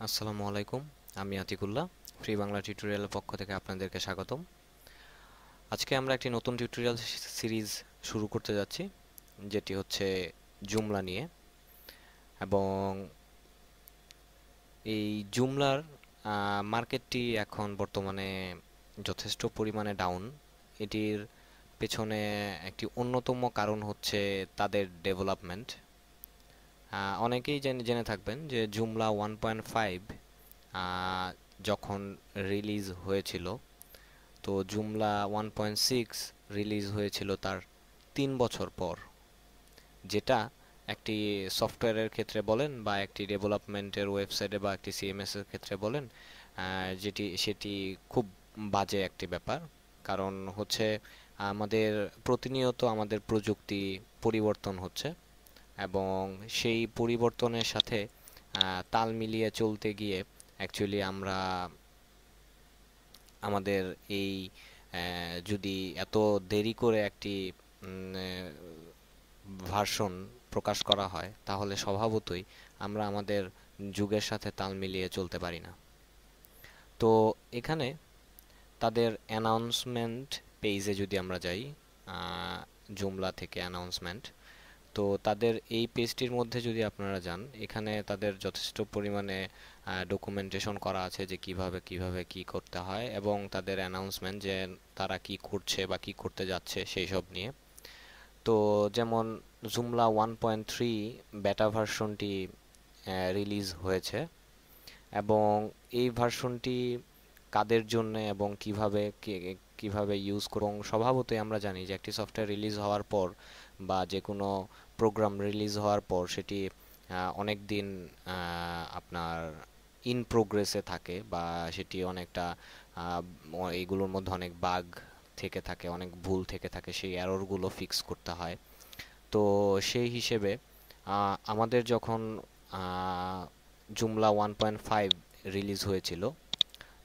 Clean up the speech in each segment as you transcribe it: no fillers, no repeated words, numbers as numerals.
আসসালামু আলাইকুম। আমি আতিকুল্লাহ। ফ্রি বাংলা টিউটোরিয়ালের পক্ষ থেকে আপনাদেরকে স্বাগতম। আজকে আমরা একটি নতুন টিউটোরিয়াল সিরিজ শুরু করতে যাচ্ছি, যেটি হচ্ছে জুমলা নিয়ে। এবং এই জুমলার মার্কেটটি এখন বর্তমানে যথেষ্ট পরিমাণে ডাউন। এটির পেছনে একটি অন্যতম কারণ হচ্ছে তাদের ডেভেলপমেন্ট। অনেকেই জেনে থাকবেন যে জুমলা 1.5 যখন রিলিজ হয়েছিল, তো জুমলা 1.6 রিলিজ হয়েছিল তার 3 বছর পর, যেটা একটি সফটওয়্যারের ক্ষেত্রে বলেন বা একটি ডেভেলপমেন্টের ওয়েবসাইটে বা একটি সিএমএস এর ক্ষেত্রে বলেন, সেটি খুব বাজে একটি ব্যাপার। কারণ হচ্ছে আমাদের প্রতিনিয়ত আমাদের প্রযুক্তি পরিবর্তন হচ্ছে, এবং সেই পরিবর্তনের সাথে তাল মিলিয়ে চলতে গিয়ে অ্যাকচুয়ালি আমরা আমাদের এই যদি এত দেরি করে একটি ভার্সন প্রকাশ করা হয়, তাহলে স্বভাবতই আমরা আমাদের যুগের সাথে তাল মিলিয়ে চলতে পারি না। তো এখানে তাদের অ্যানাউন্সমেন্ট পেজে যদি আমরা যাই, জুমলা থেকে অ্যানাউন্সমেন্ট, তো তাদের এই পেজটির মধ্যে যদি আপনারা যান, এখানে তাদের যথেষ্ট পরিমাণে ডকুমেন্টেশন করা আছে যে কিভাবে কিভাবে কি করতে হয়, এবং তাদের অ্যানাউন্সমেন্ট যে তারা কি করছে বা কি করতে যাচ্ছে সেই সব নিয়ে। তো যেমন জুমলা 1.3 বেটা ভার্সনটি রিলিজ হয়েছে, এবং এই ভার্সনটি কাদের জন্য এবং কিভাবে ইউজ করব। এবং স্বভাবতই আমরা জানি যে একটি সফটওয়্যার রিলিজ হওয়ার পর বা যে কোনো প্রোগ্রাম রিলিজ হওয়ার পর সেটি অনেক দিন আপনার ইন প্রোগ্রেসে থাকে, বা সেটি অনেকটা এইগুলোর মধ্যে অনেক বাগ থেকে থাকে, অনেক ভুল থেকে থাকে, সেই এররগুলো ফিক্স করতে হয়। তো সেই হিসেবে আমাদের যখন জুমলা 1.5 রিলিজ হয়েছিল,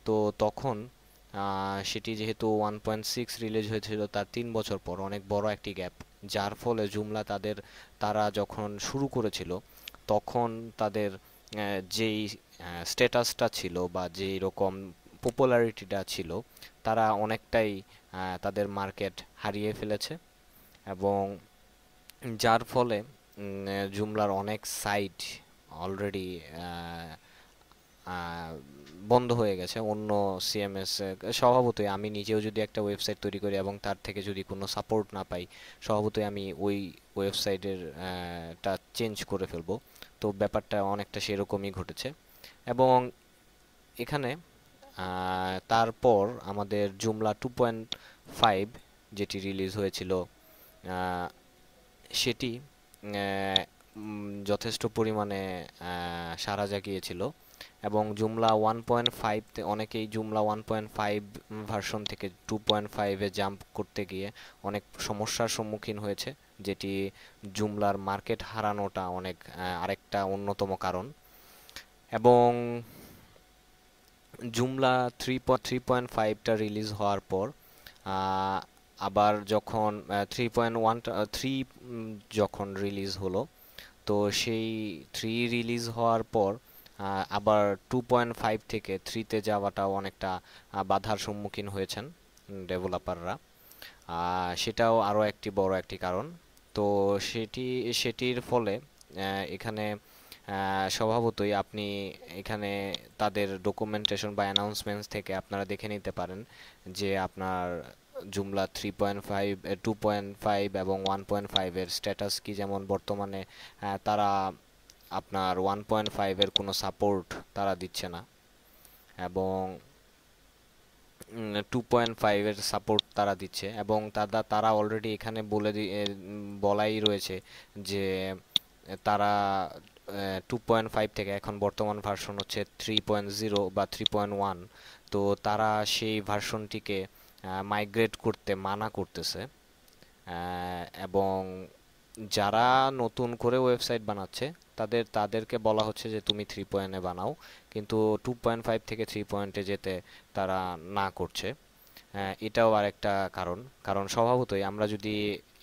তো তখন সেটি যেহেতু 1.6 রিলিজ হয়েছিল তার 3 বছর পর, অনেক বড় একটি গ্যাপ, যার ফলে জুমলা তারা যখন শুরু করেছিল, তখন তাদের যেই স্ট্যাটাসটা ছিল বা যেই রকম পপুলারিটিটা ছিল, তারা অনেকটাই তাদের মার্কেট হারিয়ে ফেলেছে। এবং যার ফলে জুমলার অনেক সাইট অলরেডি বন্ধ হয়ে গেছে অন্য সিএমএস। স্বভাবতই আমি নিজেও যদি একটা ওয়েবসাইট তৈরি করি এবং তার থেকে যদি কোনো সাপোর্ট না পাই, স্বভাবতই আমি ওই ওয়েবসাইটের টা চেঞ্জ করে ফেলবো। তো ব্যাপারটা অনেকটা সেরকমই ঘটেছে। এবং এখানে তারপর আমাদের জুমলা 2.5 যেটি রিলিজ হয়েছিল, আহ, সেটি যথেষ্ট পরিমাণে সাড়া জাগিয়েছিল। এবং জুমলা 1.5 অনেকেই জুমলা 1.5 ভার্সন থেকে 2.5-এ জাম্প করতে গিয়ে অনেক সমস্যার সম্মুখীন হয়েছে, যেটি জুমলার মার্কেট হারানোটা অনেক আরেকটা অন্যতম কারণ। এবং জুমলা 3.5টা রিলিজ হওয়ার পর আহ, আবার যখন 3.1 যখন রিলিজ হলো, তো সেই 3 রিলিজ হওয়ার পর আবার 2.5 থেকে 3-তে যাওয়াটাও অনেকটা বাধার সম্মুখীন হয়েছেন ডেভেলপাররা। সেটাও আরও একটি বড় একটি কারণ। তো সেটির ফলে এখানে স্বভাবতই আপনি এখানে তাদের ডকুমেন্টেশন বা অ্যানাউন্সমেন্টস থেকে আপনারা দেখে নিতে পারেন যে আপনার জুমলা 3.5, 2.5 এবং 1.5-এর স্ট্যাটাস কি। যেমন বর্তমানে তারা আপনার 1.5-এর কোনো সাপোর্ট তারা দিচ্ছে না, এবং 2.5-এর সাপোর্ট তারা দিচ্ছে। এবং তারা অলরেডি এখানে বলাই রয়েছে যে তারা 2.5 থেকে এখন বর্তমান ভার্সন হচ্ছে 3.0 বা 3.1, তো তারা সেই ভার্সনটিকে মাইগ্রেট করতে মানা করতেছে। এবং যারা নতুন করে ওয়েবসাইট বানাচ্ছে, তাদেরকে বলা হচ্ছে যে তুমি 3.0-এ বানাও, কিন্তু 2.5 থেকে 3.0-এ যেতে তারা না করছে। এটাও আরেকটা কারণ। কারণ স্বভাবতই আমরা যদি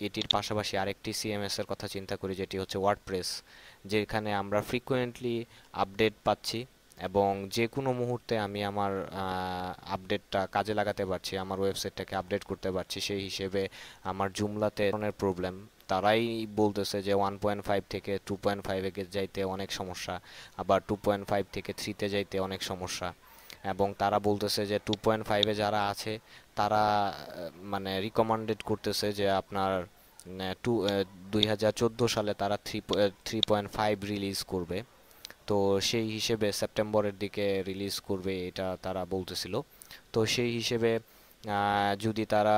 এটির পাশাপাশি আরেকটি সিএমএস এর কথা চিন্তা করি, যেটি হচ্ছে ওয়ার্ডপ্রেস, যেখানে আমরা ফ্রিকোয়েন্টলি আপডেট পাচ্ছি, এবং যে কোনো মুহূর্তে আমি আমার আপডেটটা কাজে লাগাতে পারছি, আমার ওয়েবসাইটটাকে আপডেট করতে পারছি। সেই হিসেবে আমার জুমলাতে ধরনের প্রবলেম, তারাই বলতেছে যে 1.5 থেকে 2.5 এ যাইতে অনেক সমস্যা, আবার 2.5 থেকে 3-তে যাইতে অনেক সমস্যা। এবং তারা বলতেছে যে 2.5-এ যারা আছে তারা মানে রিকমেন্ডেড করতেছে যে আপনার 2014 সালে তারা 3.5 রিলিজ করবে। তো সেই হিসেবে সেপ্টেম্বরের দিকে রিলিজ করবে এটা তারা বলতেছিল। তো সেই হিসেবে যদি তারা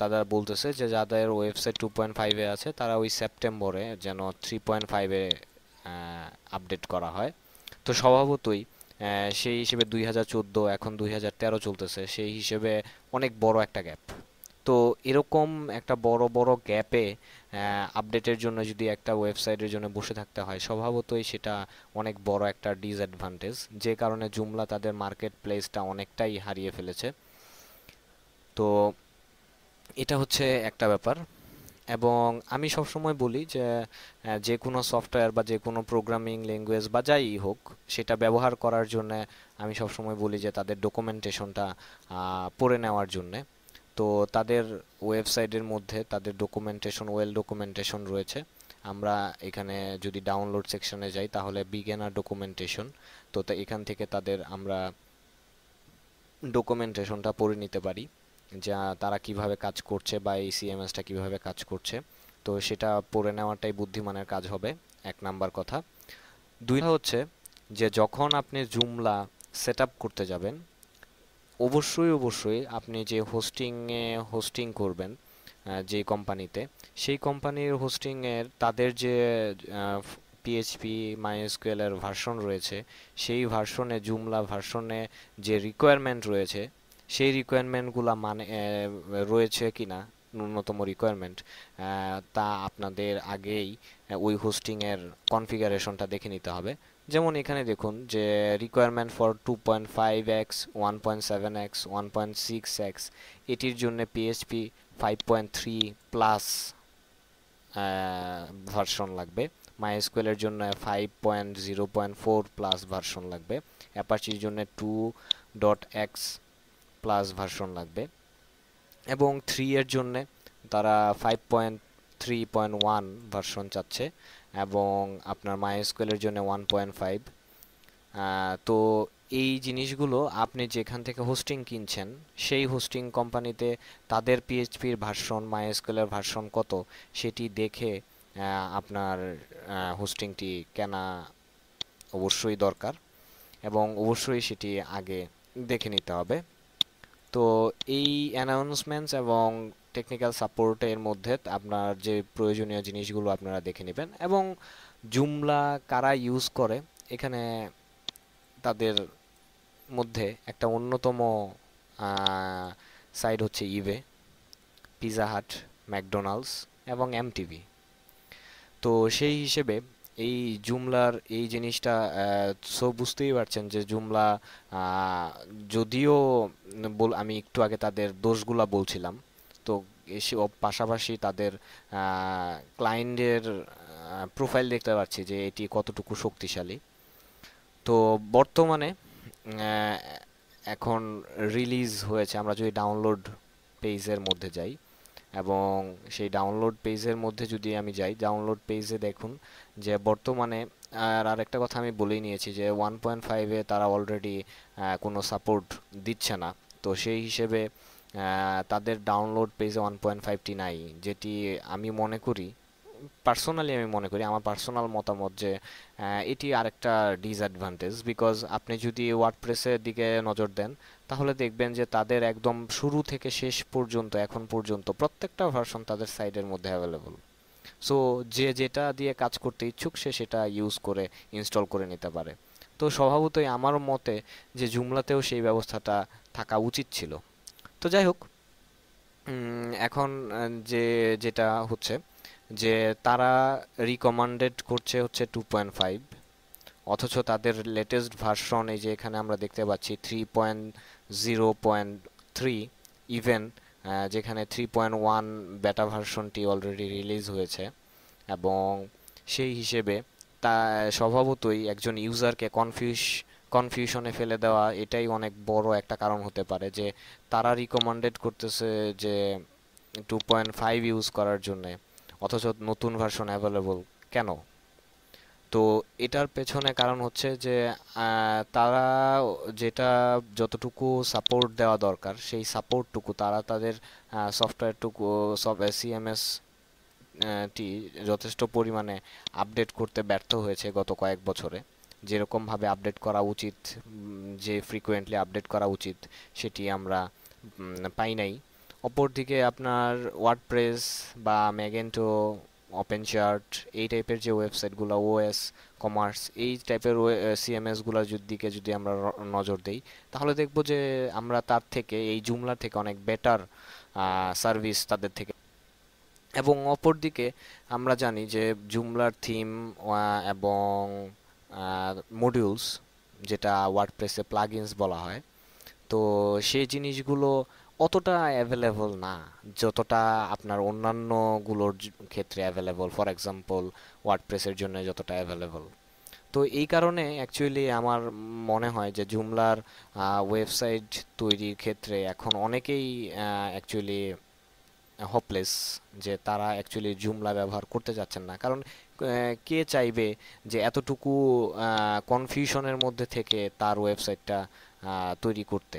তারা বলতেছে যে যাদের ওয়েবসাইট 2.5-এ আছে তারা ওই সেপ্টেম্বরে যেন 3.5-এ আপডেট করা হয়। তো স্বভাবতই সেই হিসেবে 2014 এখন 2013 চলতেছে, সেই হিসেবে অনেক বড় একটা গ্যাপ। তো এরকম একটা বড় বড় গ্যাপে আপডেটের জন্য যদি একটা ওয়েবসাইটের জন্য বসে থাকতে হয়, স্বভাবতই সেটা অনেক বড় একটা ডিসঅ্যাডভান্টেজ, যে কারণে জুমলা তাদের মার্কেট প্লেসটা অনেকটাই হারিয়ে ফেলেছে। তো এটা হচ্ছে একটা ব্যাপার। এবং আমি সবসময় বলি যে যে কোনো সফটওয়্যার বা যে কোনো প্রোগ্রামিং ল্যাঙ্গুয়েজ বা যাই হোক, সেটা ব্যবহার করার জন্য আমি সবসময় বলি যে তাদের ডকুমেন্টেশনটা পড়ে নেওয়ার জন্যে। তো তাদের ওয়েবসাইটের মধ্যে তাদের ডকুমেন্টেশন, ওয়েল ডকুমেন্টেশন রয়েছে। আমরা এখানে যদি ডাউনলোড সেকশনে যাই তাহলে বিগিনার ডকুমেন্টেশন, তো এখান থেকে তাদের আমরা ডকুমেন্টেশনটা পড়ে নিতে পারি, যা তারা কিভাবে কাজ করছে বা এই সিএমএসটা কিভাবে কাজ করছে। তো সেটা পড়ে নেওয়াটাই বুদ্ধিমানের কাজ হবে, এক নাম্বার কথা। দুই হচ্ছে যে যখন আপনি জুমলা সেট আপ করতে যাবেন, অবশ্যই অবশ্যই আপনি যে হোস্টিং করবেন যে কোম্পানিতে, সেই কোম্পানির হোস্টিংয়ের তাদের যে পিএইচপি মাইএসকিউএল এর ভার্সন রয়েছে, সেই ভার্সনে, জুমলা ভার্সনে যে রিকোয়ারমেন্ট রয়েছে, সেই রিকোয়ারমেন্টগুলো মানে রয়েছে কিনা, ন্যূনতম রিকোয়ারমেন্ট, তা আপনাদের আগেই ওই হোস্টিংয়ের কনফিগারেশনটা দেখে নিতে হবে। যেমন এখানে দেখুন যে requirement for 2.5x, 1.7x, 1.6x, এটির জন্য পিএইচপি 5.3 প্লাস ভার্সন লাগবে। মাইএসকিউএল এর জন্য 5.0.4 প্লাস ভার্সন লাগবে। অ্যাপাচির জন্য 2.x প্লাস ভার্সন লাগবে। এবং 3 এর জন্য তারা 5.3.1 ভার্সন চাচ্ছে। এবং আপনার মাইএসকিউএল এর জন্য 1.5। তো এই জিনিসগুলো আপনি যেখান থেকে হোস্টিং কিনছেন, সেই হোস্টিং কোম্পানিতে তাদের পিএইচপির ভার্সন, মাইএসকিউএল এর ভার্সন কত, সেটি দেখে আপনার হোস্টিংটি কেনা অবশ্যই দরকার, এবং অবশ্যই সেটি আগে দেখে নিতে হবে। তো এই অ্যানাউন্সমেন্টস এবং টেকনিক্যাল সাপোর্টের মধ্যে আপনার যে প্রয়োজনীয় জিনিসগুলো আপনারা দেখে নেবেন। এবং জুমলা কারা ইউজ করে, এখানে তাদের মধ্যে একটা অন্যতম সাইট হচ্ছে ইবে, পিজা হাট, ম্যাকডোনাল্ডস এবং এমটিভি। তো সেই হিসেবে এই জুমলার এই জিনিসটা সো বুঝতেই পারছেন যে জুমলা যদিও আমি একটু আগে তাদের দোষগুলা বলছিলাম, তো পাশাপাশি তাদের ক্লায়েন্টের প্রোফাইল দেখতে পাচ্ছি যে এটি কতটুকু শক্তিশালী। তো বর্তমানে আহ, এখন রিলিজ হয়েছে, আমরা যদি ডাউনলোড পেজের মধ্যে যাই এবং সেই ডাউনলোড পেজের মধ্যে যদি আমি যাই, ডাউনলোড পেজে দেখুন যে বর্তমানে, আর আরেকটা কথা আমি বলেই নিয়েছি যে 1.5-এ তারা অলরেডি কোনো সাপোর্ট দিচ্ছে না। তো সেই হিসেবে তাদের ডাউনলোড পেজে 1.5টি নাই, যেটি আমি মনে করি, আমি মনে করি, আমার পার্সোনাল মতামত যে এটি আরেকটা ডিসঅ্যাডভান্টেজ। বিকজ আপনি যদি ওয়ার্ডপ্রেসের দিকে নজর দেন তাহলে দেখবেন যে তাদের একদম শুরু থেকে শেষ পর্যন্ত এখন পর্যন্ত প্রত্যেকটা ভার্সন তাদের সাইটের মধ্যে অ্যাভেলেবল। সো যে যেটা দিয়ে কাজ করতে ইচ্ছুক সে সেটা ইউজ করে ইনস্টল করে নিতে পারে। তো স্বভাবতই আমার মতে যে জুমলাতেও সেই ব্যবস্থাটা থাকা উচিত ছিল। তো যাই হোক, এখন যে যেটা হচ্ছে যে তারা রিকমান্ডেড করছে হচ্ছে 2.5, অথচ তাদের লেটেস্ট ভার্সন এই যে এখানে আমরা দেখতে পাচ্ছি 3.0.3, ইভেন যেখানে 3.1 বেটা ভার্সনটি অলরেডি রিলিজ হয়েছে। এবং সেই হিসেবে তা স্বভাবতই একজন ইউজারকে কনফিউশনে ফেলে দেওয়া, এটাই অনেক বড় একটা কারণ হতে পারে যে তারা রিকমেন্ডেড করতেছে যে 2.5 ইউজ করার জন্য, অথচ নতুন ভার্সন অ্যাভেলেবল কেন? তো এটার পেছনে কারণ হচ্ছে যে তারা যেটা যতটুকু সাপোর্ট দেওয়া দরকার সেই সাপোর্টটুকু তারা তাদের সফটওয়্যারটুকু সব সিএমএস টি যথেষ্ট পরিমাণে আপডেট করতে ব্যর্থ হয়েছে গত কয়েক বছরে। যেরকমভাবে আপডেট করা উচিত, যে ফ্রিকোয়েন্টলি আপডেট করা উচিত, সেটি আমরা পাই নাই। অপরদিকে আপনার ওয়ার্ডপ্রেস বা ম্যাগেন্টো, ওপেনচার্ট, এই টাইপের যে ওয়েবসাইটগুলো, ওএস কমার্স, এই টাইপের সিএমএসগুলোর দিকে যদি আমরা নজর দেই, তাহলে দেখব যে আমরা তার থেকে, এই জুমলার থেকে অনেক বেটার সার্ভিস তাদের থেকে। এবং অপরদিকে আমরা জানি যে জুমলার থিম এবং মডিউলস, যেটা ওয়ার্ডপ্রেসে প্লাগইনস বলা হয়, তো সেই জিনিসগুলো অতটা অ্যাভেলেবল না যতটা আপনার অন্যান্যগুলোর ক্ষেত্রে অ্যাভেলেবল, ফর এক্সাম্পল ওয়ার্ডপ্রেসের জন্য যতটা অ্যাভেলেবল। তো এই কারণে অ্যাকচুয়ালি আমার মনে হয় যে জুমলার ওয়েবসাইট তৈরির ক্ষেত্রে এখন অনেকেই অ্যাকচুয়ালি হোপলেস, যে তারা অ্যাকচুয়ালি জুমলা ব্যবহার করতে যাচ্ছেন না। কারণ কে চাইবে যে এতটুকু কনফিউশনের মধ্যে থেকে তার ওয়েবসাইটটা তৈরি করতে,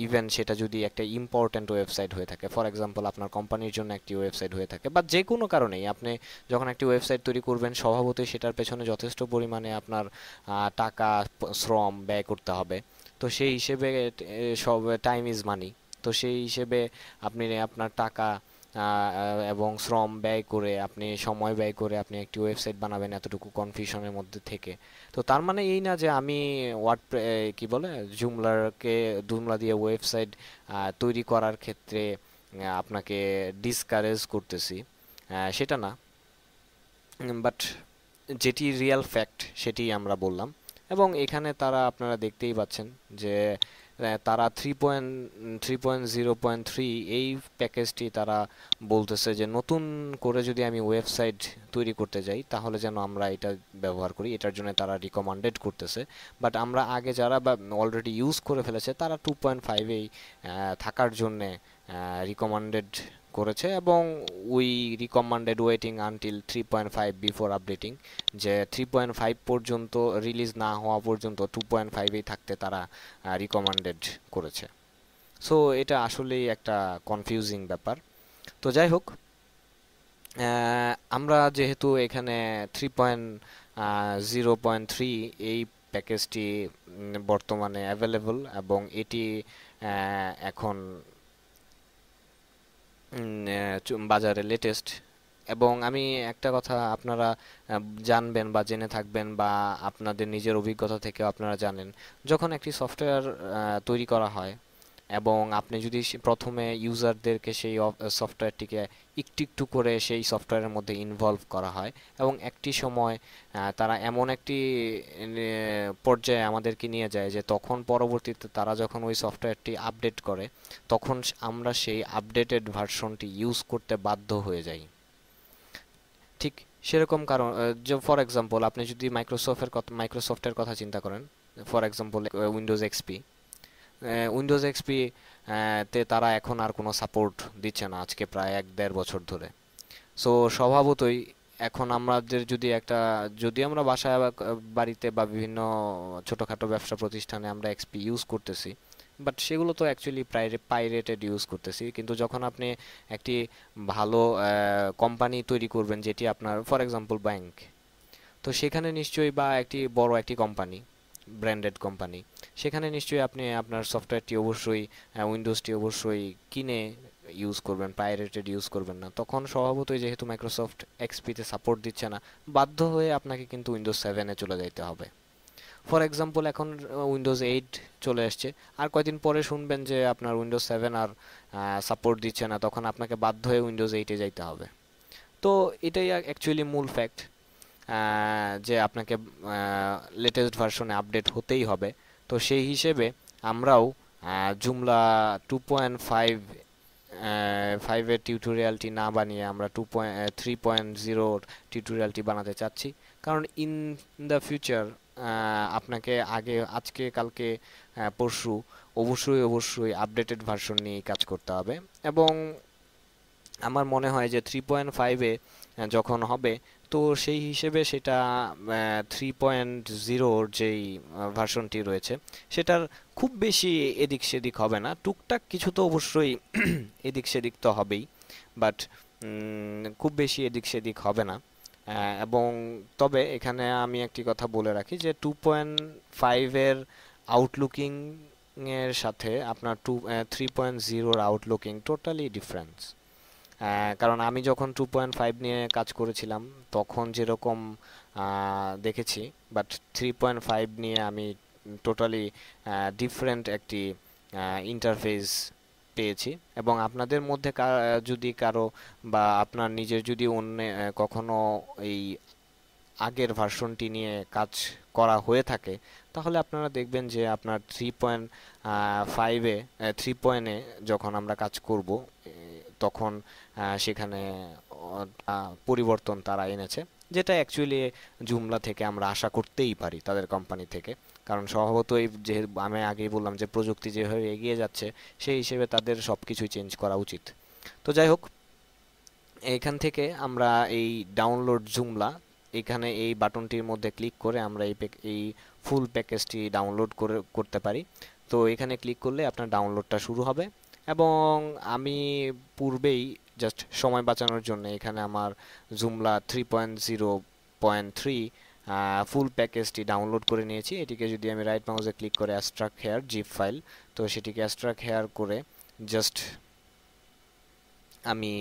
ইভেন সেটা যদি একটা ইম্পর্ট্যান্ট ওয়েবসাইট হয়ে থাকে, ফর এক্সাম্পল আপনার কোম্পানির জন্য একটি ওয়েবসাইট হয়ে থাকে, বা যে কোনো কারণেই আপনি যখন একটি ওয়েবসাইট তৈরি করবেন, স্বভাবতই সেটার পেছনে যথেষ্ট পরিমাণে আপনার টাকা, শ্রম ব্যয় করতে হবে। তো সেই হিসেবে সব টাইম ইজ মানি। তো সেই হিসেবে আপনি আপনার টাকা এবং শ্রম ব্যয় করে, আপনি সময় ব্যয় করে আপনি একটি ওয়েবসাইট বানাবেন এতটুকু কনফিউশনের মধ্যে থেকে। তো তার মানে এই না যে আমি ওয়ার্ড কি বলে জুমলা দিয়ে ওয়েবসাইট তৈরি করার ক্ষেত্রে আপনাকে ডিসকারেজ করতেছি, সেটা না। বাট যেটি রিয়েল ফ্যাক্ট সেটি আমরা বললাম। এবং এখানে তারা, আপনারা দেখতেই পাচ্ছেন যে তারা 3.0.3 এই প্যাকেজটি তারা বলতেছে যে নতুন করে যদি আমি ওয়েবসাইট তৈরি করতে যাই তাহলে যেন আমরা এটা ব্যবহার করি, এটার জন্য তারা রিকমেন্ডেড করতেছে। বাট আমরা আগে যারা বা অলরেডি ইউজ করে ফেলেছে তারা 2.5এই থাকার জন্যে রিকমেন্ডেড করেছে, এবং we recommended waiting until 3.5 before updating, যে 3.5 পর্যন্ত রিলিজ না হওয়া পর্যন্ত 2.5এই থাকতে তারা রিকমেন্ডেড করেছে। সো এটা আসলেই একটা কনফিউজিং ব্যাপার। তো যাই হোক, আমরা যেহেতু এখানে 3.0.3 এই প্যাকেজটি বর্তমানে অ্যাভেলেবল, এবং এটি এখন বাজারে লেটেস্ট। এবং আমি একটা কথা আপনারা জানবেন বা জেনে থাকবেন, বা আপনাদের নিজের অভিজ্ঞতা থেকে আপনারা জানেন, যখন একটি সফটওয়্যার তৈরি করা হয় এবং আপনি যদি প্রথমে ইউজারদেরকে সেই সফটওয়্যারটিকে একটু একটু করে সেই সফটওয়্যারের মধ্যে ইনভলভ করা হয়, এবং একটি সময় তারা এমন একটি পর্যায়ে আমাদেরকে নিয়ে যায় যে তখন পরবর্তীতে তারা যখন ওই সফটওয়্যারটি আপডেট করে, তখন আমরা সেই আপডেটেড ভার্সনটি ইউজ করতে বাধ্য হয়ে যাই। ঠিক সেরকম কারণ, যে ফর এক্সাম্পল আপনি যদি মাইক্রোসফটের কথা চিন্তা করেন, for example Windows XP, Windows XP তে তারা এখন আর কোনো সাপোর্ট দিচ্ছে না আজকে প্রায় 1-1.5 বছর ধরে। সো স্বভাবতই এখন আমাদের যদি আমরা বাসায় বা বাড়িতে বা বিভিন্ন ছোটোখাটো ব্যবসা প্রতিষ্ঠানে আমরা এক্সপি ইউজ করতেছি, বাট সেগুলো তো অ্যাকচুয়ালি পাইরেটেড ইউজ করতেছি। কিন্তু যখন আপনি একটি ভালো কোম্পানি তৈরি করবেন, যেটি আপনার ফর এক্সাম্পল ব্যাংক, তো সেখানে নিশ্চয়ই, বা একটি বড় একটি কোম্পানি, ব্র্যান্ডেড কোম্পানি, সেখানে নিশ্চয়ই আপনি আপনার সফটওয়্যারটি অবশ্যই, উইন্ডোজটি অবশ্যই কিনে ইউজ করবেন, পাইরেটেড ইউজ করবেন না। তখন স্বভাবতই যেহেতু মাইক্রোসফট এক্সপিতে সাপোর্ট দিচ্ছে না, বাধ্য হয়ে আপনাকে কিন্তু উইন্ডোজ 7-এ চলে যাইতে হবে। ফর এক্সাম্পল এখন উইন্ডোজ 8 চলে আসছে, আর কয়দিন পরে শুনবেন যে আপনার উইন্ডোজ 7 আর সাপোর্ট দিচ্ছে না, তখন আপনাকে বাধ্য হয়ে উইন্ডোজ 8-এ যাইতে হবে। তো এটাই অ্যাকচুয়ালি মূল ফ্যাক্ট, যে আপনাকে লেটেস্ট ভার্সনে আপডেট হতেই হবে। তো সেই হিসেবে আমরাও জুমলা 2.5 এর টিউটোরিয়ালটি না বানিয়ে আমরা 3.0 টিউটোরিয়ালটি বানাতে চাচ্ছি। কারণ ইন দ্য ফিউচার আপনাকে আজকে কালকে পরশু অবশ্যই অবশ্যই আপডেটেড ভার্সন নিয়ে কাজ করতে হবে। এবং আমার মনে হয় যে 3.5-এ যখন হবে, তো সেই হিসেবে সেটা 3.0-র যেই ভার্সনটি রয়েছে সেটার খুব বেশি এদিক সেদিক হবে না, টুকটাক কিছু তো অবশ্যই এদিক সেদিক তো হবেই, বাট খুব বেশি এদিক সেদিক হবে না। এবং তবে এখানে আমি একটি কথা বলে রাখি যে 2.5-এর আউটলুকিং এর সাথে আপনার 3.0-র আউটলুকিং টোটালি ডিফারেন্স। কারণ আমি যখন 2.5 নিয়ে কাজ করেছিলাম তখন যেরকম দেখেছি, বাট 3.5 নিয়ে আমি টোটালি ডিফারেন্ট একটি ইন্টারফেস পেয়েছি। এবং আপনাদের মধ্যে যদি কারো বা আপনার নিজের যদি অন্য কখনো এই আগের ভার্সনটি নিয়ে কাজ করা হয়ে থাকে, তাহলে আপনারা দেখবেন যে আপনার 3.5-এ 3 যখন আমরা কাজ করব তখন সেখানে পরিবর্তন তারা এনেছে, যেটা অ্যাকচুয়ালি জুমলা থেকে আমরা আশা করতেই পারি, তাদের কোম্পানি থেকে। কারণ স্বভাবতই যে আমি আগেই বললাম যে প্রযুক্তি যেভাবে এগিয়ে যাচ্ছে সেই হিসেবে তাদের সব কিছুই চেঞ্জ করা উচিত। তো যাই হোক, এখান থেকে আমরা এই ডাউনলোড জুমলা, এখানে এই বাটনটির মধ্যে ক্লিক করে আমরা এই ফুল প্যাকেজটি ডাউনলোড করতে পারি। তো এখানে ক্লিক করলে আপনার ডাউনলোডটা শুরু হবে। এবং আমি পূর্বেই জাস্ট সময় বাঁচানোর জন্য এখানে আমার জুমলা 3.0.3 ফুল প্যাকেজটি ডাউনলোড করে নিয়েছি। এটিকে যদি আমি রাইট মাউসে ক্লিক করে এক্সট্রাক্ট হেয়ার জিপ ফাইল, তো সেটিকে এক্সট্রাক্ট হেয়ার করে জাস্ট আমি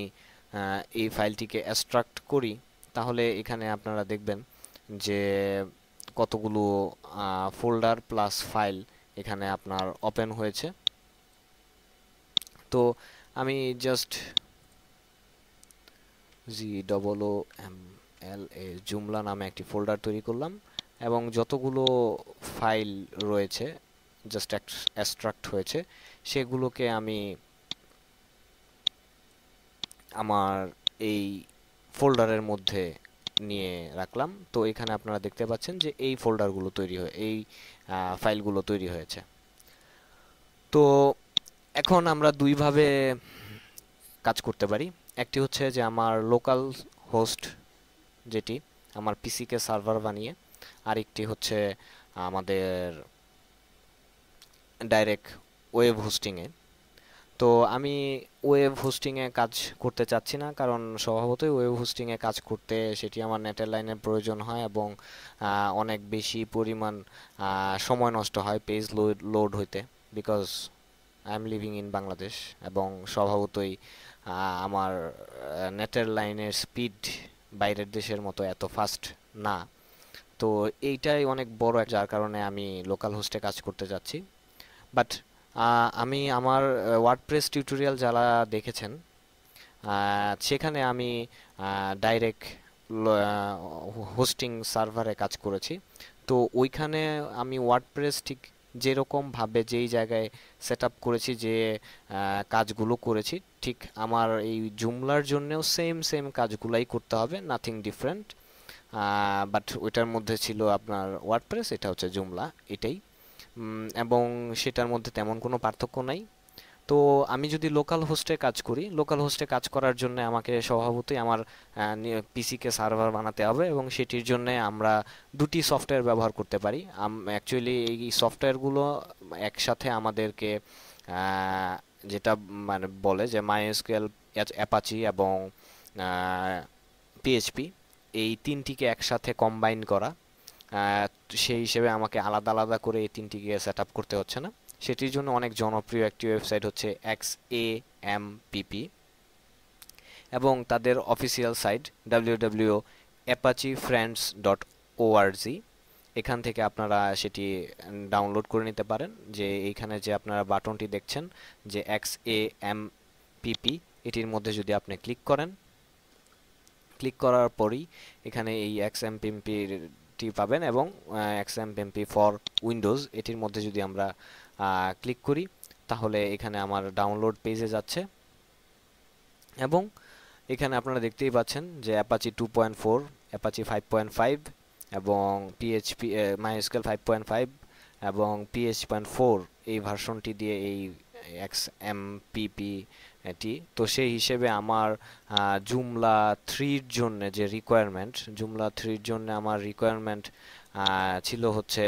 এই ফাইলটিকে এক্সট্রাক্ট করি, তাহলে এখানে আপনারা দেখবেন যে কতগুলো ফোল্ডার প্লাস ফাইল এখানে আপনার ওপেন হয়েছে। তো আমি জাস্ট GOOMLA জুমলা নামে একটি ফোল্ডার তৈরি করলাম এবং যতগুলো ফাইল রয়েছে জাস্ট এক্সট্রাক্ট হয়েছে সেগুলোকে আমি আমার এই ফোল্ডারের মধ্যে নিয়ে রাখলাম। তো এখানে আপনারা দেখতে পাচ্ছেন যে এই ফোল্ডারগুলো এই ফাইলগুলো তৈরি হয়েছে। তো এখন আমরা দুইভাবে কাজ করতে পারি। একটি হচ্ছে যে আমার লোকাল হোস্ট, যেটি আমার পিসিকে সার্ভার বানিয়ে, আরেকটি হচ্ছে আমাদের ডাইরেক্ট ওয়েব হোস্টিংয়ে। তো আমি ওয়েব হোস্টিংয়ে কাজ করতে চাচ্ছি না, কারণ স্বভাবতই ওয়েব হোস্টিংয়ে কাজ করতে সেটি আমার নেটের লাইনের প্রয়োজন হয় এবং অনেক বেশি পরিমাণ সময় নষ্ট হয় পেজ লোড হইতে, because I am living in Bangladesh এবং স্বভাবতই আমার নেটের লাইনের স্পিড বাইরের দেশের মতো এত ফাস্ট না। তো এইটাই অনেক বড়, যার কারণে আমি লোকাল হোস্টে কাজ করতে যাচ্ছি। বাট আমি আমার ওয়ার্ডপ্রেস টিউটোরিয়াল যারা দেখেছেন সেখানে আমি ডাইরেক্ট হোস্টিং সার্ভারে কাজ করেছি। তো ওইখানে আমি ওয়ার্ডপ্রেস ঠিক যেরকমভাবে যেই জায়গায় সেট আপ করেছি, যে কাজগুলো করেছি, ঠিক আমার এই জুমলার জন্যেও সেম সেম কাজগুলাই করতে হবে, নাথিং ডিফারেন্ট। বাট ওইটার মধ্যে ছিল আপনার ওয়ার্ডপ্রেস, এটা হচ্ছে জুমলা, এটাই। এবং সেটার মধ্যে তেমন কোনো পার্থক্য নাই। তো আমি যদি লোকাল হোস্টে কাজ করি, লোকাল হোস্টে কাজ করার জন্য আমাকে স্বভাবতই আমার পিসিকে সার্ভার বানাতে হবে এবং সেটির জন্য আমরা দুটি সফটওয়্যার ব্যবহার করতে পারি। অ্যাকচুয়ালি এই সফটওয়্যারগুলো একসাথে আমাদেরকে যেটা মানে বলে যে মাইএসকিউএল, অ্যাপাচি এবং পিএইচপি, এই তিনটিকে একসাথে কম্বাইন করা। সেই হিসেবে আমাকে আলাদা আলাদা করে এই তিনটিকে সেট আপ করতে হচ্ছে না। সেটির জন্য অনেক জনপ্রিয় একটি ওয়েবসাইট হচ্ছে XAMPP এবং তাদের অফিসিয়াল সাইট www.apachefriends.org। এখান থেকে আপনারা সেটি ডাউনলোড করে নিতে পারেন। যে এইখানে যে আপনারা বাটনটি দেখছেন যে XAMPP, এটির মধ্যে যদি আপনি ক্লিক করেন, ক্লিক করার পরই এখানে এই XAMPP পাবেন এবং XAMPP ফর উইন্ডোজ, এটির মধ্যে যদি আমরা ক্লিক করি তাহলে এখানে আমার ডাউনলোড পেজে যাচ্ছে এবং এখানে আপনারা দেখতেই পাচ্ছেন যে অ্যাপাচি 2.4, অ্যাপাচি 5.5 এবং পিএইচপি MySQL 5.5 এবং PH.4 এই ভার্সনটি দিয়ে এই XMPP এটি। তো সেই হিসেবে আমার জুমলা 3 এর জন্য যে রিকোয়ারমেন্ট, জুমলা 3 এর জন্য আমার রিকোয়ারমেন্ট ছিল হচ্ছে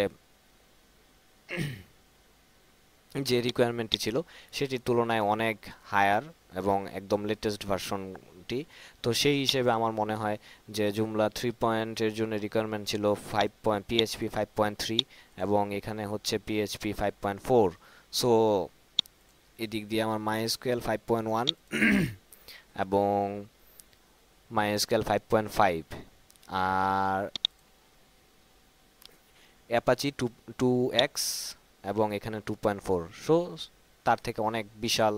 যে রিকোয়ারমেন্টটি ছিল সেটির তুলনায় অনেক হায়ার এবং একদম লেটেস্ট ভার্সনটি। তো সেই হিসেবে আমার মনে হয় যে জুমলা 3 পয়েন্টের জন্য রিকোয়ারমেন্ট ছিল 5 PHP 5.3 এবং এখানে হচ্ছে PHP 5.4। সো এদিক দিয়ে আমার MySQL 5.1 এবং MySQL 5.5 আর অ্যাপাচি 2x এবং এখানে 2.4। সো তার থেকে অনেক বিশাল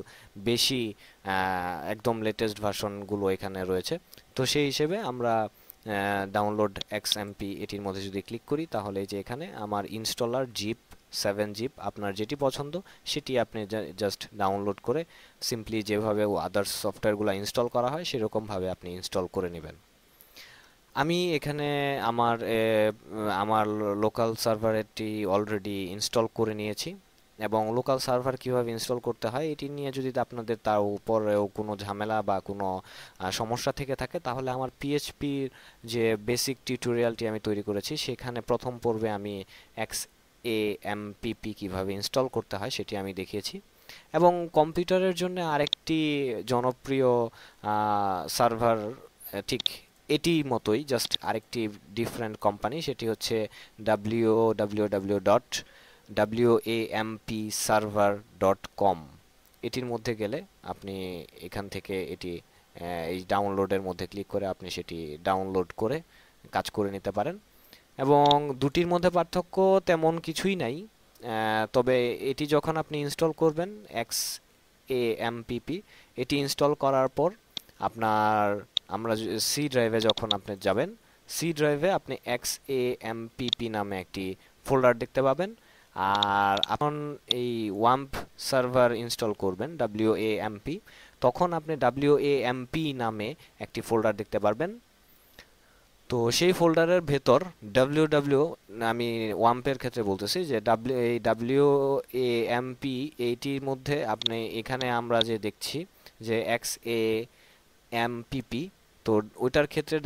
বেশি একদম লেটেস্ট ভার্সনগুলো এখানে রয়েছে। তো সেই হিসেবে আমরা ডাউনলোড XMP এটির মধ্যে যদি ক্লিক করি তাহলে যে এখানে আমার ইনস্টলার জিপ 7 জিপ আপনার যেটি পছন্দ সেটি আপনি জাস্ট ডাউনলোড করে সিম্পলি যেভাবে আদার্স সফটওয়্যারগুলো ইনস্টল করা হয় সেরকমভাবে আপনি ইনস্টল করে নেবেন। আমি এখানে আমার লোকাল সার্ভারটি অলরেডি ইনস্টল করে নিয়েছি এবং লোকাল সার্ভার কিভাবে ইনস্টল করতে হয় এটি নিয়ে যদি আপনাদের তার উপরেও কোনো ঝামেলা বা কোনো সমস্যা থেকে থাকে তাহলে আমার পিএইচপির যে বেসিক টিউটোরিয়ালটি আমি তৈরি করেছি সেখানে প্রথম পর্বে আমি XAMPP কিভাবে ইনস্টল করতে হয় সেটি আমি দেখিয়েছি। এবং কম্পিউটারের জন্য আরেকটি জনপ্রিয় সার্ভার ঠিক এটি মতোই জাস্ট আরেকটি ডিফারেন্ট কোম্পানি, সেটি হচ্ছে www.wampserver.com। এটির মধ্যে গেলে আপনি এখান থেকে এটি এই ডাউনলোডের মধ্যে ক্লিক করে আপনি সেটি ডাউনলোড করে কাজ করে নিতে পারেন। এবং দুটির মধ্যে পার্থক্য তেমন কিছুই নাই, তবে এটি যখন আপনি ইনস্টল করবেন XAMPP এটি ইনস্টল করার পর আপনার সি ড্রাইভে যখন আপনি যাবেন সি ড্রাইভে আপনি XAMPP নামে একটি ফোল্ডার দেখতে পাবেন। আর আপনি এই ওয়াম্প সার্ভার ইনস্টল করবেন WAMP তখন আপনি WAMP নামে একটি ফোল্ডার দেখতে পারবেন। তো সেই ফোল্ডারের ভেতর আমি ওয়াম্পের ক্ষেত্রে বলতেছি যে এই WAMP এইটির মধ্যে আপনি এখানে আমরা যে দেখছি যে XAMPP, তো ওইটার ক্ষেত্রে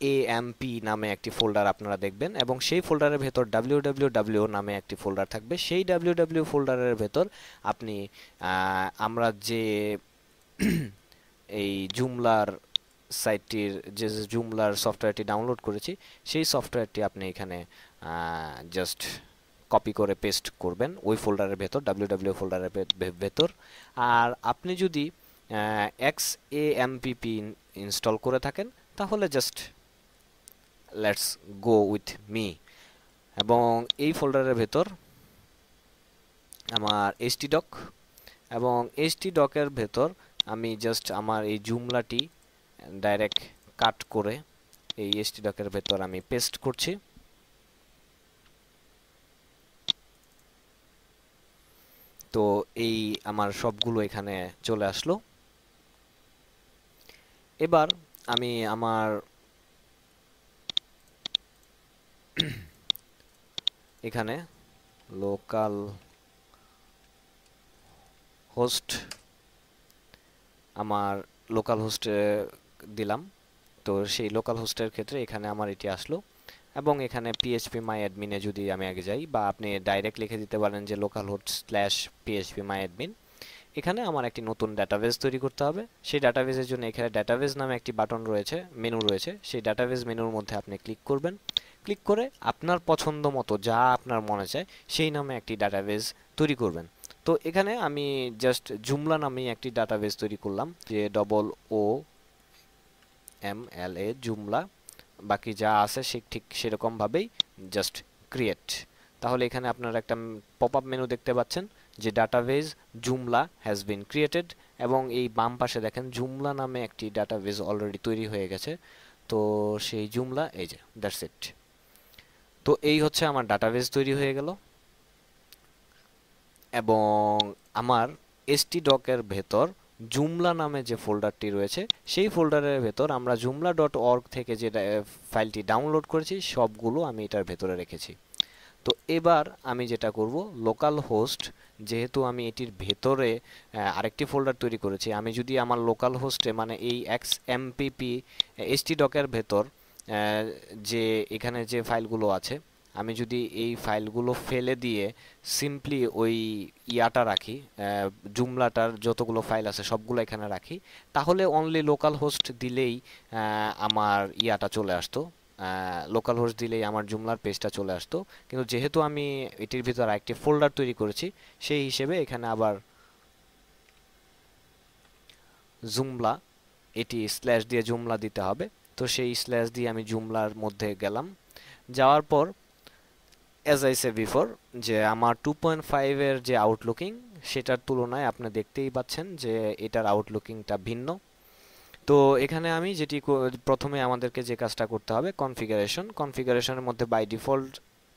WAMP নামে একটি ফোল্ডার আপনারা দেখবেন এবং সেই ফোল্ডারের ভেতর www নামে একটি ফোল্ডার থাকবে। সেই www ফোল্ডারের ভেতর আপনি আমরা যে এই জুমলার সাইটটির যে জুমলার সফটওয়্যারটি ডাউনলোড করেছি সেই সফটওয়্যারটি আপনি এখানে জাস্ট কপি করে পেস্ট করবেন ওই ফোল্ডারের ভেতর www ফোল্ডারের ভেতর। আর আপনি যদি XAMPP ইনস্টল করে থাকেন তাহলে just let's go with me এবং এই ফোল্ডারের ভেতর আমার htdoc এবং htdoc-এর ভেতর আমি জাস্ট আমার এই জুমলাটি ডাইরেক্ট কাট করে এই htdoc-এর ভেতর আমি পেস্ট করছি। তো এই আমার সবগুলো এখানে চলে আসলো। এবার আমি আমার এখানে লোকাল হোস্ট দিলাম। তো সেই লোকাল হোস্টের ক্ষেত্রে এখানে আমার এটি আসলো এবং এখানে phpMyAdmin এ যদি আমি আগে যাই বা আপনি ডাইরেক্ট লিখে দিতে পারেন যে localhost/phpMyAdmin, এখানে আমার একটি নতুন ডাটাবেস তৈরি করতে হবে। সেই ডাটাবেসের জন্য এখানে ডাটাবেস নামে একটি বাটন রয়েছে, মেনু রয়েছে। সেই ডাটাবেস মেনুর মধ্যে আপনি ক্লিক করবেন। ক্লিক করে আপনার পছন্দ মতো যা আপনার মনে চায় সেই নামে একটি ডাটাবেস তৈরি করবেন। তো এখানে আমি জাস্ট জুমলা নামে একটি ডাটাবেস তৈরি করলাম, যে OOMLA জুমলা, বাকি যা আছে সে ঠিক সেরকম ভাবেই জাস্ট ক্রিয়েট। তাহলে এখানে আপনারা একটা পপ আপ মেনু দেখতে পাচ্ছেন যে database Joomla has been created এবং এই বাম পাশে দেখেন জুমলা নামে একটি ডাটাবেস অলরেডি তৈরি হয়ে গেছে। তো সেই জুমলা এই যে দ্যাটস ইট। তো এই হচ্ছে আমার ডাটাবেস তৈরি হয়ে গেল এবং আমার htdoc-এর ভেতর জুমলা নামে যে ফোল্ডারটি রয়েছে সেই ফোল্ডারের ভেতর আমরা joomla.org থেকে যে ফাইলটি ডাউনলোড করেছি সবগুলো আমি এটার ভেতরে রেখেছি। তো এবার আমি যেটা করব, লোকাল হোস্ট, যেহেতু আমি এটির ভেতরে আরেকটি ফোল্ডার তৈরি করেছি, আমি যদি আমার লোকাল হোস্টে মানে এই xmpp htdoc এর ভেতর যে এখানে যে ফাইলগুলো আছে, আমি যদি এই ফাইলগুলো ফেলে দিয়ে সিম্পলি ওই ইয়াটা রাখি, জুমলাটার যতগুলো ফাইল আছে সবগুলো এখানে রাখি, তাহলে অনলি লোকাল হোস্ট দিলেই আমার ইয়াটা চলে আসতো, লোকাল হোস্ট দিলেই আমার জুমলার পেজটা চলে আসতো। কিন্তু যেহেতু আমি এটির ভিতর একটি ফোল্ডার তৈরি করেছি, সেই হিসেবে এখানে আবার জুমলা, এটি স্ল্যাশ দিয়ে জুমলা দিতে হবে। তো সেই স্ল্যাশ দিয়ে আমি জুমলার মধ্যে গেলাম, যাওয়ার পর অ্যাজ আই সে বিফোর যে আমার 2.5 এর যে আউটলুকিং সেটার তুলনায় আপনি দেখতেই পাচ্ছেন যে এটার আউটলুকিংটা ভিন্ন। তো এখানে আমি যেটি প্রথমে আমাদেরকে যে কাজটা করতে হবে, কনফিগারেশনের মধ্যে বাই ডিফল্ট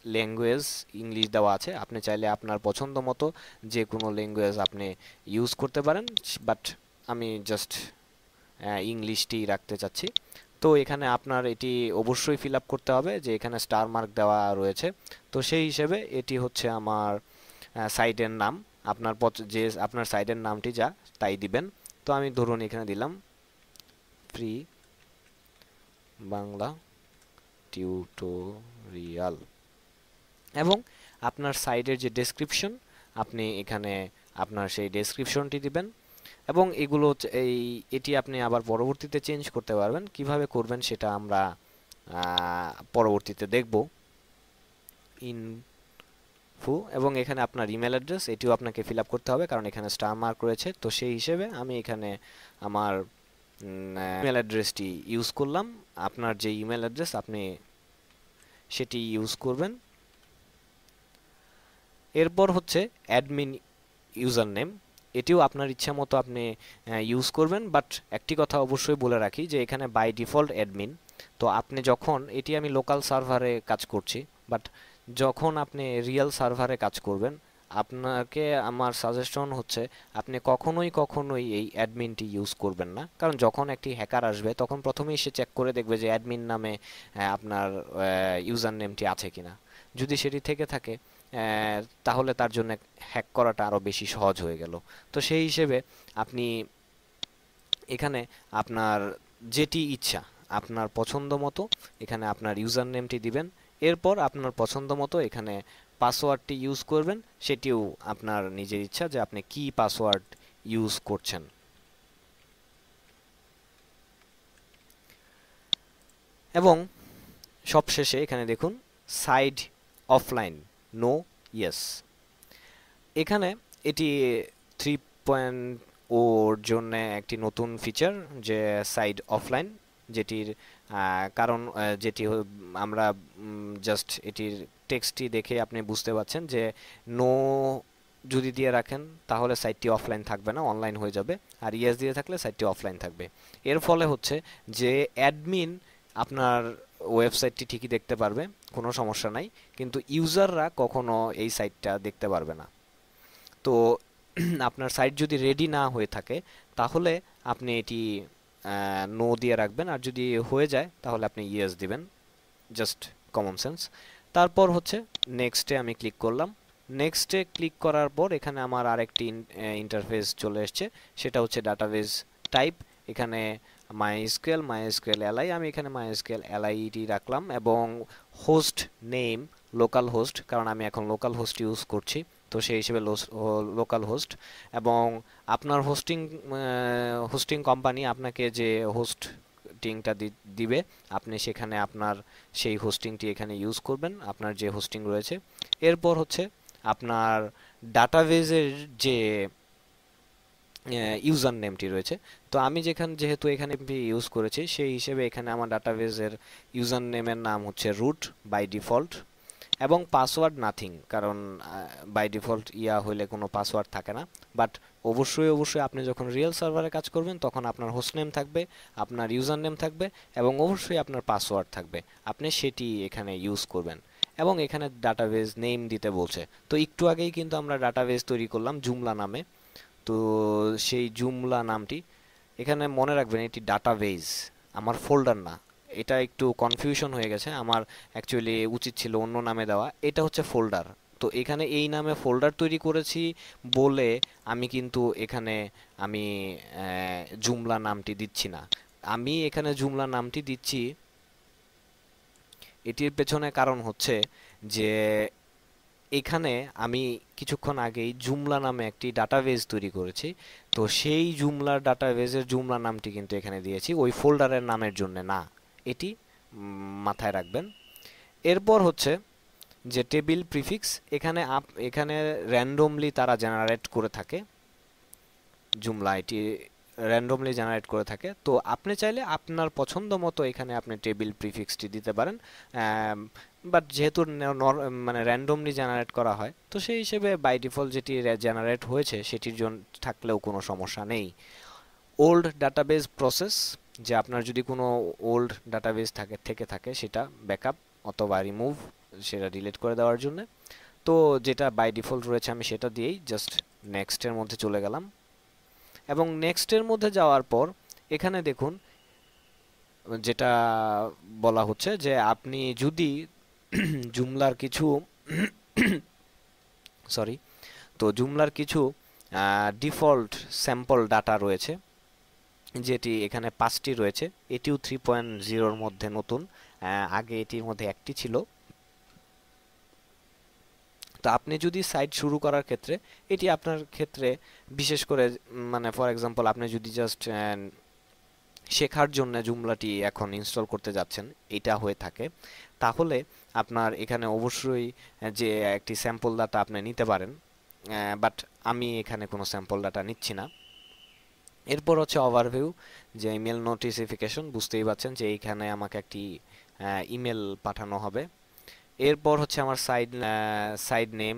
ল্যাঙ্গুয়েজ ইংলিশ দেওয়া আছে, আপনি চাইলে আপনার পছন্দ মতো যে কোনো ল্যাঙ্গুয়েজ আপনি ইউজ করতে পারেন, বাট আমি জাস্ট ইংলিশটি রাখতে চাচ্ছি। তো এখানে আপনার এটি অবশ্যই ফিল আপ করতে হবে যে এখানে স্টার মার্ক দেওয়া রয়েছে। তো সেই হিসেবে এটি হচ্ছে আমার সাইটের নাম, আপনার যে আপনার সাইটের নামটি যা তাই দিবেন। তো আমি ধরুন এখানে দিলাম ফ্রি বাংলা টিউটোরিয়াল, এবং আপনার সাইটের যে ডেসক্রিপশন আপনি এখানে আপনার সেই ডেসক্রিপশনটি দিবেন, এবং এগুলো এটি আপনি আবার পরবর্তীতে চেঞ্জ করতে পারবেন। কিভাবে করবেন সেটা আমরা পরবর্তীতে দেখব। ইনফো, এবং এখানে আপনার ইমেল অ্যাড্রেস এটিও আপনাকে ফিল আপ করতে হবে, কারণ এখানে স্টার মার্ক রয়েছে। তো সেই হিসেবে আমি এখানে আমার ইমেল অ্যাড্রেসটি ইউজ করলাম। আপনার যে ইমেল অ্যাড্রেস আপনি সেটি ইউজ করবেন। এরপর হচ্ছে অ্যাডমিন ইউজার নেম, এটিও আপনার ইচ্ছা মতো আপনি ইউজ করবেন, বাট একটি কথা অবশ্যই বলে রাখি যে এখানে বাই ডিফল্ট অ্যাডমিন। তো আপনি যখন, এটি আমি লোকাল সার্ভারে কাজ করছি, বাট যখন আপনি রিয়েল সার্ভারে কাজ করবেন, আপনাকে আমার সাজেশন হচ্ছে আপনি কখনোই এই অ্যাডমিনটি ইউজ করবেন না, কারণ যখন একটি হ্যাকার আসবে তখন প্রথমেই সে চেক করে দেখবে যে অ্যাডমিন নামে আপনার ইউজার নেমটি আছে কিনা। যদি সেটি থেকে থাকে তাহলে তার জন্য হ্যাক করাটা আরও বেশি সহজ হয়ে গেল। তো সেই হিসেবে আপনি এখানে আপনার যেটি ইচ্ছা আপনার পছন্দ মতো এখানে আপনার ইউজার নেমটি দিবেন, এরপর আপনার পছন্দ মতো এখানে পাসওয়ার্ডটি ইউজ করবেন, সেটিও আপনার নিজের ইচ্ছা যে আপনি কি পাসওয়ার্ড ইউজ করছেন। এবং সবশেষে এখানে দেখুন সাইড অফলাইন নো ইয়েস, এখানে এটি 3.0 জন্য একটি নতুন ফিচার যে সাইড অফলাইন, যেটির কারণ যেটি আমরা জাস্ট এটির টেক্সটটি দেখে আপনি বুঝতে পারছেন যে নো যদি দিয়ে রাখেন তাহলে সাইটটি অফলাইন থাকবে না, অনলাইন হয়ে যাবে, আর ইয়েস দিয়ে থাকলে সাইটটি অফলাইন থাকবে। এর ফলে হচ্ছে যে অ্যাডমিন আপনার ওয়েবসাইটটি ঠিকই দেখতে পারবে, কোনো সমস্যা নাই, কিন্তু ইউজাররা কখনো এই সাইটটা দেখতে পারবে না। তো আপনার সাইট যদি রেডি না হয়ে থাকে তাহলে আপনি এটি নো দিয়ে রাখবেন, আর যদি হয়ে যায় তাহলে আপনি ইয়েস দিবেন, জাস্ট কমন সেন্স। তারপর হচ্ছে নেক্সটে আমি ক্লিক করলাম। নেক্সটে ক্লিক করার পর এখানে আমার আরেকটি ইন্টারফেস চলে এসছে, সেটা হচ্ছে ডাটাবেস টাইপ। এখানে মাইএসকিউএল এলআই, আমি এখানে মাইএসকিউএল এলআইটি রাখলাম, এবং হোস্ট নেম লোকাল হোস্ট, কারণ আমি এখন লোকাল হোস্ট ইউজ করছি, তো সেই হিসেবে লোকাল হোস্ট। এবং আপনার হোস্টিং কোম্পানি আপনাকে যে হোস্টিংটা দিবে আপনি সেখানে আপনার সেই হোস্টিংটি এখানে ইউজ করবেন, আপনার যে হোস্টিং রয়েছে। এরপর হচ্ছে আপনার ডাটাবেজের যে ইউজার নেমটি রয়েছে, তো আমি যেহেতু এখানে ইউজ করেছি সেই হিসেবে এখানে আমার ডাটাবেজের ইউজার নেমের নাম হচ্ছে রুট বাই ডিফল্ট, এবং পাসওয়ার্ড নাথিং, কারণ বাই ডিফল্ট ইয়া হইলে কোনো পাসওয়ার্ড থাকে না। বাট অবশ্যই আপনি যখন রিয়েল সার্ভারে কাজ করবেন তখন আপনার হোস্ট নেম থাকবে, আপনার ইউজার নেম থাকবে, এবং অবশ্যই আপনার পাসওয়ার্ড থাকবে, আপনি সেটি এখানে ইউজ করবেন। এবং এখানে ডাটাবেজ নেম দিতে বলছে, তো একটু আগেই কিন্তু আমরা ডাটাবেজ তৈরি করলাম জুমলা নামে। তো সেই জুমলা নামটি এখানে মনে রাখবেন এটি ডাটাবেজ, আমার ফোল্ডার না। এটা একটু কনফিউশন হয়ে গেছে, আমার অ্যাকচুয়ালি উচিত ছিল অন্য নামে দেওয়া। এটা হচ্ছে ফোল্ডার। তো এখানে এই নামে ফোল্ডার তৈরি করেছি বলে আমি কিন্তু এখানে আমি জুমলা নামটি দিচ্ছি না। আমি এখানে জুমলা নামটি দিচ্ছি, এটির পেছনে কারণ হচ্ছে যে এখানে আমি কিছুক্ষণ আগেই জুমলা নামে একটি ডাটাবেজ তৈরি করেছি। তো সেই জুমলার ডাটাবেজের জুমলা নামটি কিন্তু এখানে দিয়েছি, ওই ফোল্ডারের নামের জন্য না। এটি মাথায় রাখবেন। এরপর হচ্ছে যে টেবিল প্রিফিক্স, এখানে র্যান্ডমলি তারা জেনারেট করে থাকে, জুমলা এটি র্যান্ডমলি জেনারেট করে থাকে। তো আপনি চাইলে আপনার পছন্দ মতো এখানে আপনি টেবিল প্রিফিক্সটি দিতে পারেন, বাট যেহেতু মানে র্যান্ডমলি জেনারেট করা হয়, তো সেই হিসেবে বাই ডিফল্ট যেটি জেনারেট হয়েছে সেটির জন্য থাকলেও কোনো সমস্যা নেই। ওল্ড ডাটাবেজ প্রসেস, যে আপনার যদি কোনো ওল্ড ডাটাবেজ থেকে থাকে সেটা ব্যাকআপ অথবা রিমুভ, সেটা ডিলিট করে দেওয়ার জন্য। তো যেটা বাই ডিফল্ট রয়েছে আমি সেটা দিয়েই জাস্ট নেক্সটের মধ্যে চলে গেলাম। এবং নেক্সটের মধ্যে যাওয়ার পর এখানে দেখুন যেটা বলা হচ্ছে যে আপনি যদি জুমলার কিছু সরি, তো জুমলার কিছু ডিফল্ট স্যাম্পল ডাটা রয়েছে, যেটি এখানে 5টি রয়েছে। এটিও 3.0-র মধ্যে নতুন, আগে এটির মধ্যে একটি ছিল। তো আপনি যদি সাইট শুরু করার ক্ষেত্রে, এটি আপনার ক্ষেত্রে বিশেষ করে মানে ফর এক্সাম্পল আপনি যদি জাস্ট শেখার জন্য জুমলাটি এখন ইনস্টল করতে যাচ্ছেন, এটা হয়ে থাকে, তাহলে আপনার এখানে অবশ্যই যে একটি স্যাম্পল ডাটা আপনি নিতে পারেন, বাট আমি এখানে কোনো স্যাম্পল ডাটা নিচ্ছি না। এরপর হচ্ছে ওভারভিউ, যে ইমেল নোটিফিকেশন, বুঝতেই পারছেন যে এইখানে আমাকে একটি ইমেল পাঠানো হবে। এরপর হচ্ছে আমার সাইড নেম,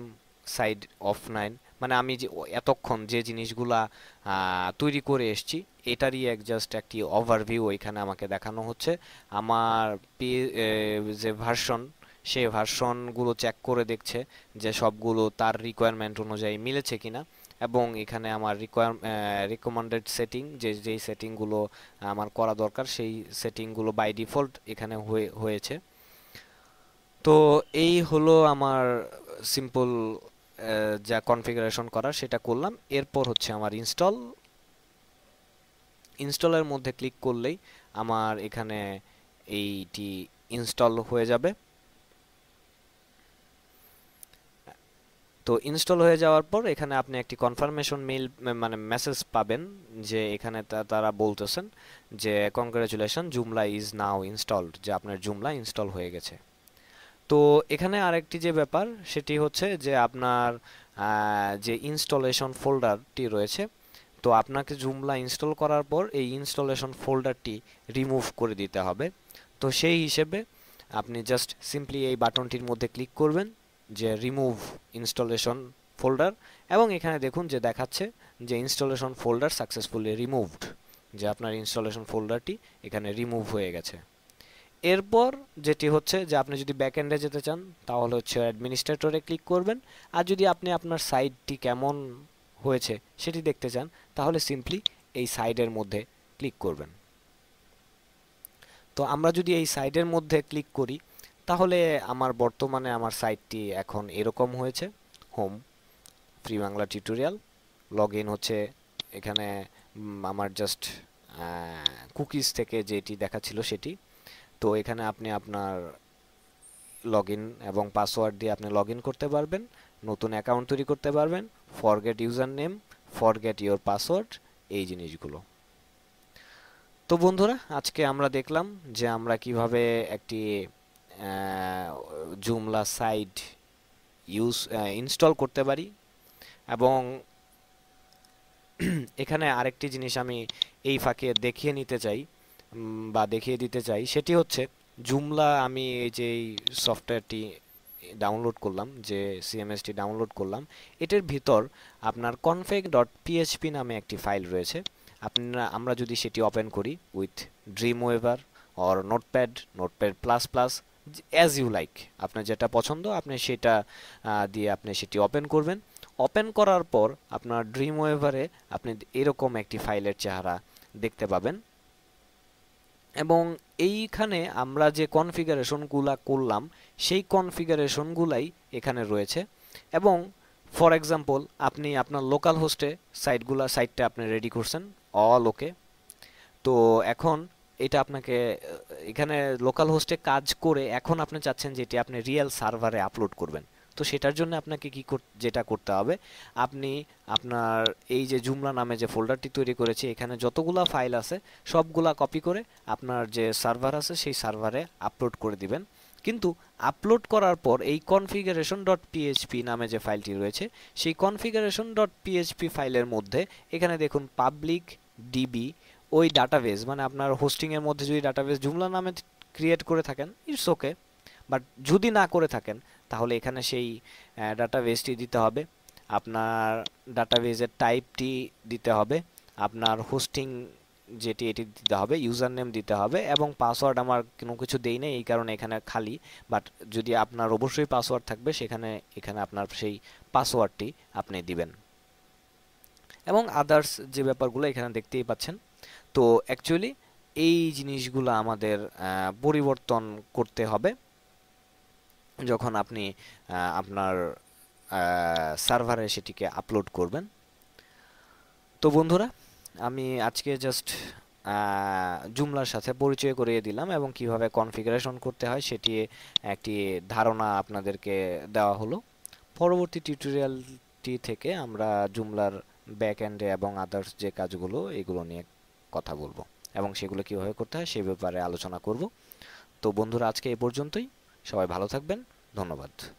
সাইড অফ 9, মানে আমি যে এতক্ষণ যে জিনিসগুলা তৈরি করে এসেছি এটারই জাস্ট একটি ওভারভিউ এখানে আমাকে দেখানো হচ্ছে। আমার যে ভার্সন, সেই ভার্সনগুলো চেক করে দেখছে যে সবগুলো তার রিকোয়ারমেন্ট অনুযায়ী মিলেছে কিনা, এবং এখানে আমার রিকমেন্ডেড সেটিং, যেই সেটিংগুলো আমার করা দরকার সেই সেটিংগুলো বাই ডিফল্ট এখানে হয়েছে। তো এই হলো আমার সিম্পল যা কনফিগারেশন করার সেটা করলাম। এরপর হচ্ছে আমার ইনস্টলের মধ্যে ক্লিক করলেই আমার এখানে এইটি ইনস্টল হয়ে যাবে। তো ইনস্টল হয়ে যাওয়ার পর এখানে আপনি একটি কনফার্মেশন মেইল মানে মেসেজ পাবেন, যে এখানে তারা বলতেছেন যে congratulation, Joomla is now installed, যে আপনার জুমলা ইনস্টল হয়ে গেছে। তো এখানে আরেকটি যে ব্যাপার সেটি হচ্ছে যে আপনার যে ইনস্টলেশন ফোল্ডারটি রয়েছে, তো আপনাকে জুমলা ইনস্টল করার পর এই ইনস্টলেশন ফোল্ডারটি রিমুভ করে দিতে হবে। তো সেই হিসেবে আপনি জাস্ট সিম্পলি এই বাটনটির মধ্যে ক্লিক করবেন, যে রিমুভ ইনস্টলেশন ফোল্ডার, এবং এখানে দেখুন যে দেখাচ্ছে যে ইনস্টলেশন ফোল্ডার সাকসেসফুলি রিমুভড, যে আপনার ইনস্টলেশন ফোল্ডারটি এখানে রিমুভ হয়ে গেছে। এরপর যেটি হচ্ছে যে আপনি যদি ব্যাকএন্ডে যেতে চান তাহলে হচ্ছে অ্যাডমিনিস্ট্রেটরে ক্লিক করবেন, আর যদি আপনি আপনার সাইটটি কেমন হয়েছে সেটি দেখতে চান তাহলে সিম্পলি এই সাইডের মধ্যে ক্লিক করবেন। তো আমরা যদি এই সাইডের মধ্যে ক্লিক করি তাহলে আমার বর্তমানে আমার সাইটটি এখন এরকম হয়েছে, home free Bangla tutorial. Log in হচ্ছে এখানে আমার জাস্ট কুকিজ থেকে যেটি দেখাচ্ছিল সেটি। তো এখানে আপনি আপনার লগ ইন এবং পাসওয়ার্ড দিয়ে আপনি লগ ইন করতে পারবেন, নতুন অ্যাকাউন্ট তৈরি করতে পারবেন, forget user name, forget your password, এই জিনিসগুলো। তো বন্ধুরা আজকে আমরা দেখলাম যে আমরা কিভাবে একটি জুমলা সাইট ইনস্টল করতে পারি। এবং এখানে আরেকটি জিনিস আমি এই ফাঁকে দেখিয়ে নিতে চাই বা দেখিয়ে দিতে চাই, সেটি হচ্ছে জুমলা আমি এই যে সফটওয়্যারটি ডাউনলোড করলাম, যে সিএমএসটি ডাউনলোড করলাম, এটার ভিতর আপনার config.php নামে একটি ফাইল রয়েছে। আমরা যদি সেটি ওপেন করি with Dreamweaver or Notepad plus plus, as you like, আপনার যেটা পছন্দ আপনি সেটা দিয়ে আপনি সেটি ওপেন করবেন। ওপেন করার পর আপনার ড্রিম ওয়েভারে আপনি এরকম একটি ফাইলের চেহারা দেখতে পাবেন। এবং এইখানে আমরা যে কনফিগারেশনগুলা করলাম সেই কনফিগারেশনগুলাই এখানে রয়েছে। এবং ফর এক্সাম্পল আপনি আপনার লোকাল হোস্টে সাইটটা আপনি রেডি করছেন, অল ওকে। তো এখন এটা আপনাকে এখানে লোকাল হোস্টে কাজ করে এখন আপনি চাচ্ছেন যে এটি আপনি রিয়েল সার্ভারে আপলোড করবেন। তো সেটার জন্য আপনাকে যেটা করতে হবে, আপনি আপনার এই যে জুমলা নামে যে ফোল্ডারটি তৈরি করেছি এখানে যতগুলা ফাইল আছে সবগুলা কপি করে আপনার যে সার্ভার আছে সেই সার্ভারে আপলোড করে দিবেন। কিন্তু আপলোড করার পর এই কনফিগারেশন ডট পিএইচপি নামে যে ফাইলটি রয়েছে সেই কনফিগারেশন ডট পিএইচপি ফাইলের মধ্যে এখানে দেখুন পাবলিক ডিবি ওই ডাটাবেস, মানে আপনার হোস্টিং এর মধ্যে যদি ডাটাবেস জুমলা নামে ক্রিয়েট করে থাকেন ইটস ওকে, বাট যদি না করে থাকেন তাহলে এখানে সেই ডাটাবেসটি দিতে হবে, আপনার ডাটাবেসের টাইপটি দিতে হবে, আপনার হোস্টিং যেটি এটি দিতে হবে, ইউজার নেম দিতে হবে, এবং পাসওয়ার্ড আমার কোনো কিছু দেই নেই এই কারণে এখানে খালি। বাট যদি আপনার অবশ্যই পাসওয়ার্ড থাকবে এখানে আপনার সেই পাসওয়ার্ডটি আপনি দিবেন। এবং আদার্স যে ব্যাপারগুলো এখানে দেখতেই পাচ্ছেন। তো অ্যাকচুয়ালি এই জিনিসগুলো আমাদের পরিবর্তন করতে হবে যখন আপনি আপনার সার্ভারে সেটিকে আপলোড করবেন। তো বন্ধুরা, আমি আজকে জাস্ট জুমলার সাথে পরিচয় করিয়ে দিলাম এবং কিভাবে কনফিগারেশন করতে হয় সেটি একটি ধারণা আপনাদেরকে দেওয়া হলো। পরবর্তী টিউটোরিয়ালটি থেকে আমরা জুমলার ব্যাক এন্ডে এবং আদার্স যে কাজগুলো এগুলো নিয়ে কথা বলবো এবং সেগুলো কিভাবে করতে হয় সে ব্যাপারে আলোচনা করব। তো বন্ধুরা, আজকে এই পর্যন্তই। সবাই ভালো থাকবেন। ধন্যবাদ।